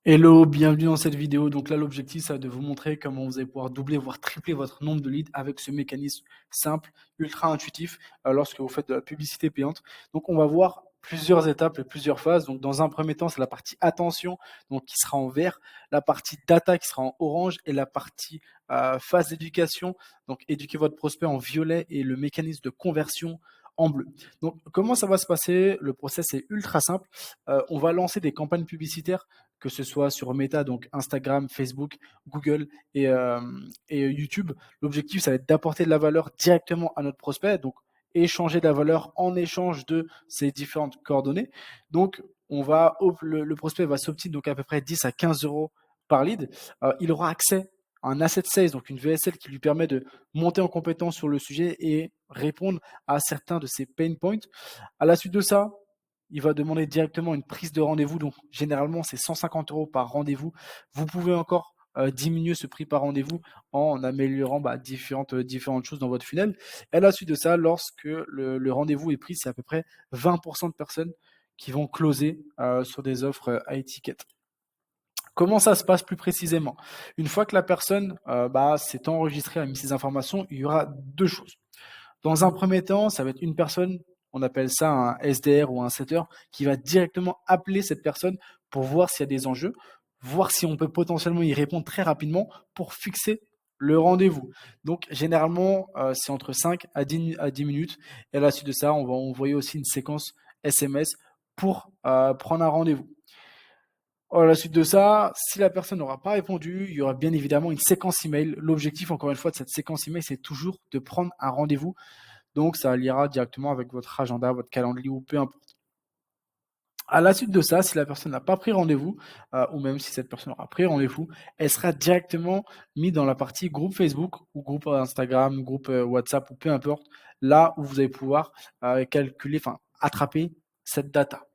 Hello, bienvenue dans cette vidéo. Donc là, l'objectif, ça va de vous montrer comment vous allez pouvoir doubler, voire tripler votre nombre de leads avec ce mécanisme simple, ultra intuitif, lorsque vous faites de la publicité payante. Donc on va voir plusieurs étapes et plusieurs phases. Donc dans un premier temps, c'est la partie attention, donc qui sera en vert, la partie data qui sera en orange et la partie phase d'éducation, donc éduquer votre prospect en violet et le mécanisme de conversion en bleu. Donc comment ça va se passer? Le process est ultra simple. On va lancer des campagnes publicitaires, que ce soit sur Meta, donc Instagram, Facebook, Google et YouTube. L'objectif, ça va être d'apporter de la valeur directement à notre prospect, donc échanger de la valeur en échange de ces différentes coordonnées. Donc, le prospect va s'obtenir donc à peu près 10 à 15 euros par lead. Il aura accès à un asset sales, donc une VSL qui lui permet de monter en compétence sur le sujet et répondre à certains de ses pain points. À la suite de ça, il va demander directement une prise de rendez-vous. Donc, généralement, c'est 150 euros par rendez-vous. Vous pouvez encore diminuer ce prix par rendez-vous en améliorant différentes choses dans votre funnel. Et à la suite de ça, lorsque le rendez-vous est pris, c'est à peu près 20% de personnes qui vont closer sur des offres à étiquette. Comment ça se passe plus précisément? Une fois que la personne s'est enregistrée, a mis ses informations, il y aura deux choses. Dans un premier temps, ça va être une personne, on appelle ça un SDR ou un setter, qui va directement appeler cette personne pour voir s'il y a des enjeux, voir si on peut potentiellement y répondre très rapidement pour fixer le rendez-vous. Donc généralement, c'est entre 5 à 10 minutes. Et à la suite de ça, on va envoyer aussi une séquence SMS pour prendre un rendez-vous. À la suite de ça, si la personne n'aura pas répondu, il y aura bien évidemment une séquence email. L'objectif, encore une fois, de cette séquence email, c'est toujours de prendre un rendez-vous. Donc, ça liera directement avec votre agenda, votre calendrier ou peu importe. À la suite de ça, si la personne n'a pas pris rendez-vous, ou même si cette personne aura pris rendez-vous, elle sera directement mise dans la partie groupe Facebook ou groupe Instagram, groupe WhatsApp ou peu importe, là où vous allez pouvoir attraper cette data.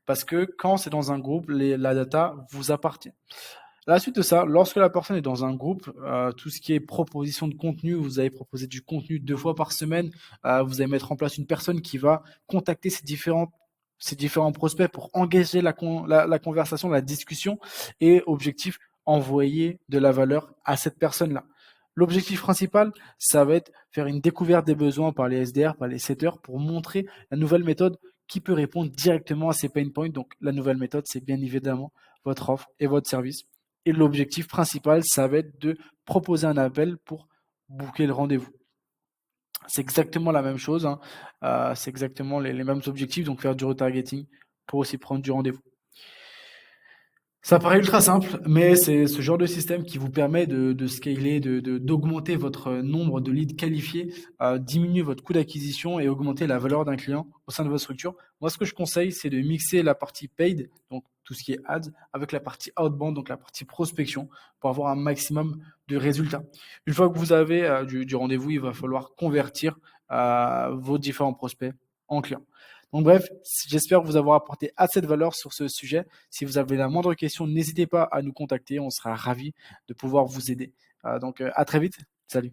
Parce que quand c'est dans un groupe, la data vous appartient. À la suite de ça, lorsque la personne est dans un groupe, tout ce qui est proposition de contenu, vous allez proposer du contenu 2 fois par semaine, vous allez mettre en place une personne qui va contacter ces différents prospects pour engager la conversation, la discussion et objectif, envoyer de la valeur à cette personne-là. L'objectif principal, ça va être faire une découverte des besoins par les SDR, par les setters pour montrer la nouvelle méthode qui peut répondre directement à ces pain points. Donc la nouvelle méthode, c'est bien évidemment votre offre et votre service. Et l'objectif principal, ça va être de proposer un appel pour booker le rendez-vous. C'est exactement la même chose, hein. C'est exactement les mêmes objectifs, donc faire du retargeting pour aussi prendre du rendez-vous. Ça paraît ultra simple, mais c'est ce genre de système qui vous permet de scaler, d'augmenter votre nombre de leads qualifiés, diminuer votre coût d'acquisition et augmenter la valeur d'un client au sein de votre structure. Moi, ce que je conseille, c'est de mixer la partie paid, donc tout ce qui est ads, avec la partie outbound, donc la partie prospection, pour avoir un maximum de résultats. Une fois que vous avez du rendez-vous, il va falloir convertir vos différents prospects en clients. Donc bref, j'espère vous avoir apporté assez de valeur sur ce sujet. Si vous avez la moindre question, n'hésitez pas à nous contacter. On sera ravis de pouvoir vous aider. Donc à très vite. Salut.